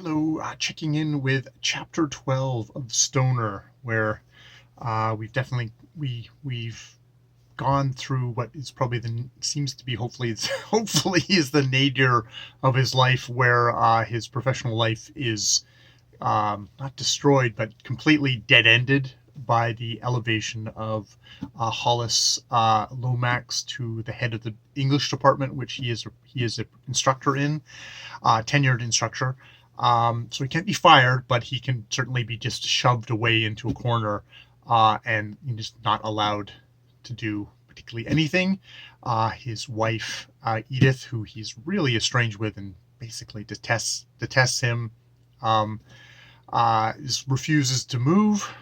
Hello, checking in with chapter 12 of Stnr, where we've gone through what is probably seems to be hopefully is the nadir of his life, where his professional life is not destroyed but completely dead-ended by the elevation of Hollis Lomax to the head of the English department, which he is an instructor in, tenured instructor. So he can't be fired, but he can certainly be just shoved away into a corner, and just not allowed to do particularly anything. His wife, Edith, who he's really estranged with and basically detests him, um, refuses to move.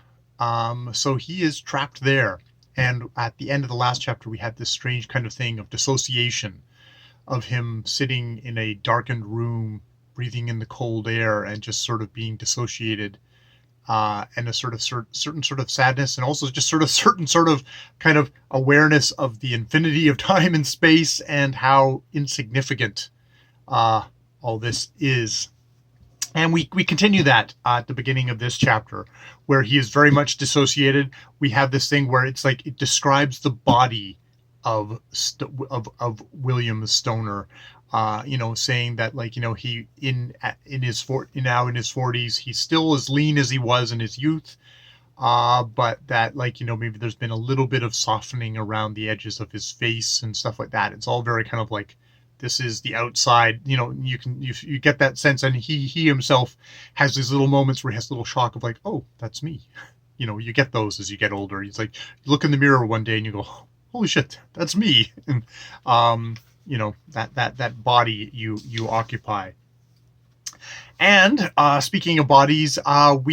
So he is trapped there. And at the end of the last chapter, we had this strange kind of thing of dissociation, of him sitting in a darkened room, breathing in the cold air, and just sort of being dissociated, and a certain sort of sadness, and also just certain sort of kind of awareness of the infinity of time and space, and how insignificant all this is. And we continue that at the beginning of this chapter, where he is very much dissociated. We have this thing where it's like it describes the body of William Stnr, saying that, like, he in his now in his 40s, he's still as lean as he was in his youth, but that, like, maybe there's been a little bit of softening around the edges of his face and stuff like that. It's all very kind of like, this is the outside, you get that sense. And he himself has these little moments where he has a little shock of, like, oh, that's me. You get those as you get older. He's like, you look in the mirror one day and you go, holy shit, that's me. And that body you occupy. And speaking of bodies, one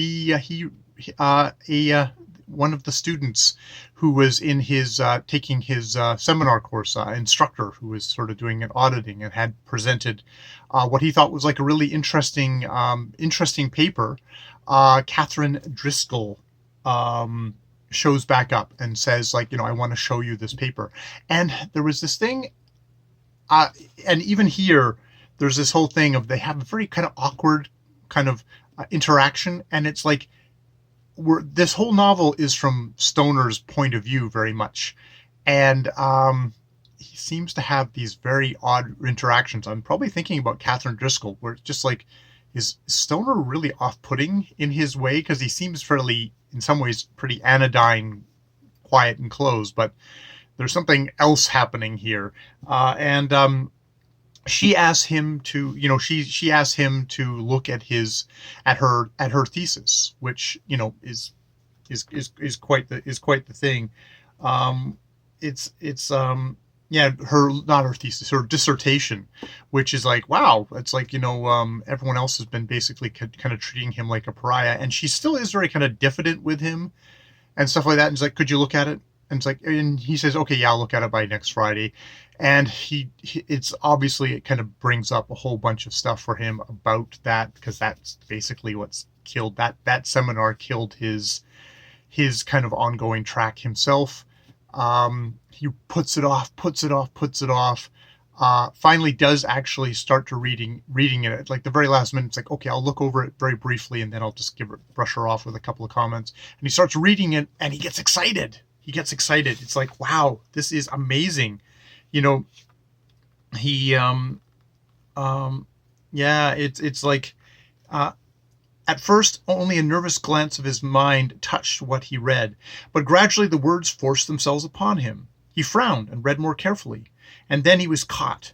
of the students who was in his taking his seminar course, instructor who was sort of doing an auditing, and had presented what he thought was like a really interesting paper. Catherine Driscoll shows back up and says, like, I want to show you this paper. And there was this thing, and even here, there's this whole thing of, they have a very kind of awkward kind of interaction, and it's like, this whole novel is from Stoner's point of view very much, and he seems to have these very odd interactions. I'm probably thinking about Catherine Driscoll, where it's just like, is Stoner really off-putting in his way? Because he seems fairly, in some ways, pretty anodyne, quiet and closed, but there's something else happening here. And she asks him to, she asks him to look at her thesis, which, is quite the thing. It's not her thesis, her dissertation, which is like, wow, it's like, everyone else has been basically kind of treating him like a pariah, and she still is very kind of diffident with him and stuff like that. And he's like, could you look at it? And it's like, and he says, okay, yeah, I'll look at it by next Friday. And it's obviously, it kind of brings up a whole bunch of stuff for him about that, because that's basically what's killed that seminar, killed his kind of ongoing track himself. He puts it off. Finally does actually start to reading it at like the very last minute. It's like, okay, I'll look over it very briefly, and then I'll just brush her off with a couple of comments. And he starts reading it, and he gets excited. It's like, wow, this is amazing. He it's like, at first, only a nervous glance of his mind touched what he read, but gradually the words forced themselves upon him. He frowned and read more carefully, and then he was caught.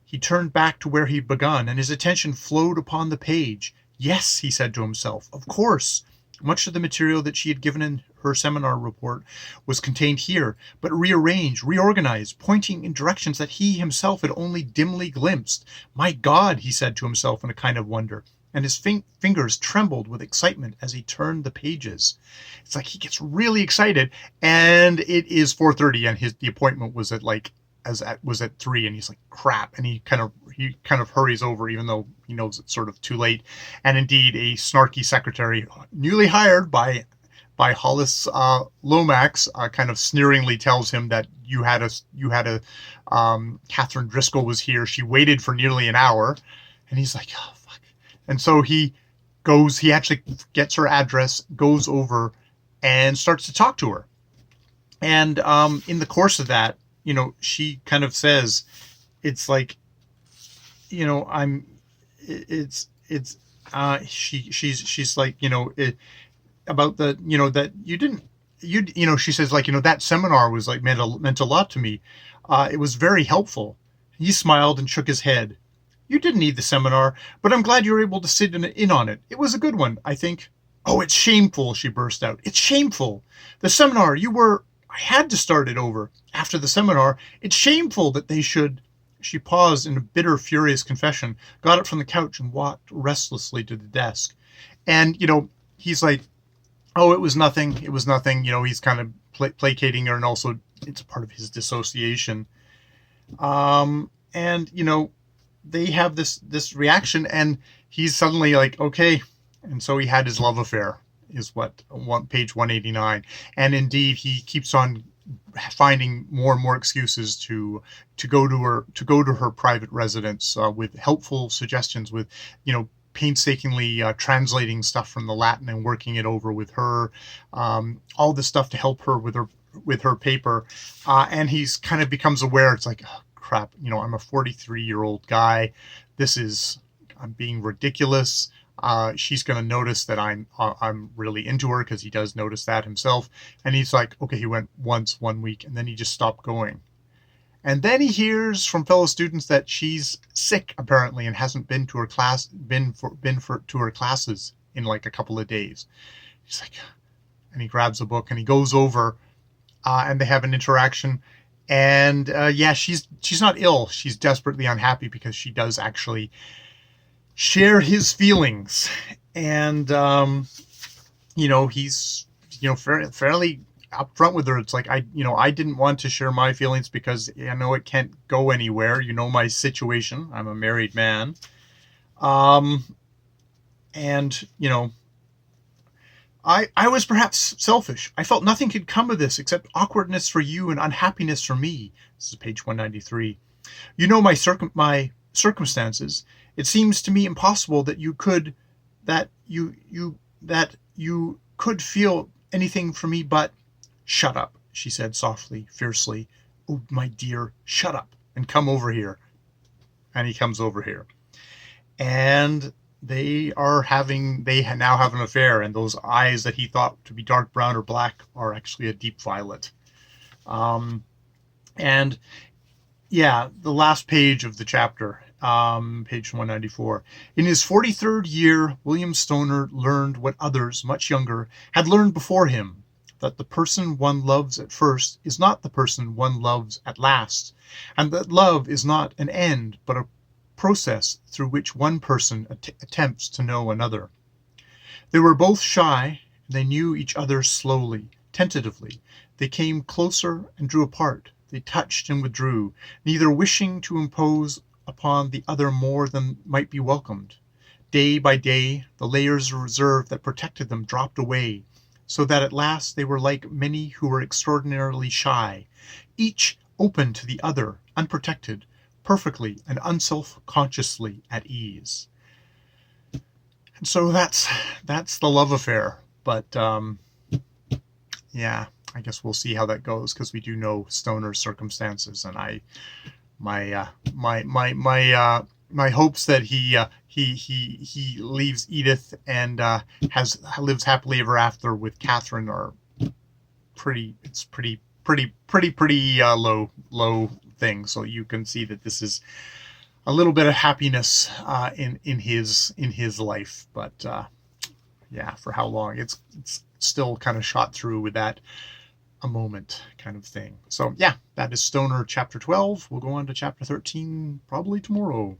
He turned back to where he'd begun, and his attention flowed upon the page. Yes, he said to himself, of course. Much of the material that she had given in her seminar report was contained here, but rearranged, reorganized, pointing in directions that he himself had only dimly glimpsed. My God, he said to himself in a kind of wonder, and his fingers trembled with excitement as he turned the pages. It's like he gets really excited, and it is 4:30, and the appointment was at was at 3, and he's like, crap, and he kind of hurries over, even though he knows it's sort of too late. And indeed, a snarky secretary, newly hired by Hollis Lomax, kind of sneeringly tells him that you had a Catherine Driscoll was here. She waited for nearly an hour, and he's like, oh fuck. And so he actually gets her address, goes over, and starts to talk to her. And in the course of that, she kind of says, it's like, I'm, it's, she's like, about the, that you didn't, she says, like, that seminar was like meant a lot to me. It was very helpful. He smiled and shook his head. You didn't need the seminar, but I'm glad you were able to sit in on it. It was a good one, I think. Oh, it's shameful, she burst out. It's shameful. The seminar, I had to start it over. After the seminar, it's shameful that they should. She paused in a bitter, furious confession, got up from the couch and walked restlessly to the desk. And, he's like, oh, it was nothing. It was nothing. He's kind of placating her, and also it's part of his dissociation. And, they have this reaction, and he's suddenly like, okay. And so he had his love affair, is what page 189. And indeed, he keeps on finding more and more excuses to go to her private residence, with helpful suggestions, with painstakingly translating stuff from the Latin and working it over with her, all this stuff to help her with her paper, and he's kind of becomes aware. It's like, oh, crap, I'm a 43-year-old guy. I'm being ridiculous. She's going to notice that I'm really into her, because he does notice that himself. And he's like, okay, he went once 1 week, and then he just stopped going. And then he hears from fellow students that she's sick, apparently, and hasn't been to her to her classes in like a couple of days. He's like, and he grabs a book and he goes over, and they have an interaction. And she's not ill. She's desperately unhappy because she does actually share his feelings. And he's fairly upfront with her. It's like, I didn't want to share my feelings because I know it can't go anywhere. My situation. I'm a married man. And I was perhaps selfish. I felt nothing could come of this except awkwardness for you and unhappiness for me. This is page 193. My circumstances. It seems to me impossible that you could feel anything for me but. Shut up, she said softly, fiercely. Oh, my dear, shut up and come over here. And he comes over here. And they now have an affair, and those eyes that he thought to be dark brown or black are actually a deep violet. And yeah, the last page of the chapter, page 194. In his 43rd year, William Stnr learned what others, much younger, had learned before him, that the person one loves at first is not the person one loves at last, and that love is not an end, but a process through which one person attempts to know another. They were both shy, and they knew each other slowly, tentatively. They came closer and drew apart. They touched and withdrew, neither wishing to impose upon the other more than might be welcomed. Day by day, the layers of reserve that protected them dropped away, so that at last they were like many who were extraordinarily shy, each open to the other, unprotected, perfectly and unself-consciously at ease. And so that's the love affair. But yeah, I guess we'll see how that goes, because we do know Stnr's circumstances, and my hopes that he leaves Edith and lives happily ever after with Catherine are pretty low thing. So you can see that this is a little bit of happiness in his life, but yeah, for how long? It's still kind of shot through with that a moment kind of thing. So yeah, that is Stnr chapter 12. We'll go on to chapter 13 probably tomorrow.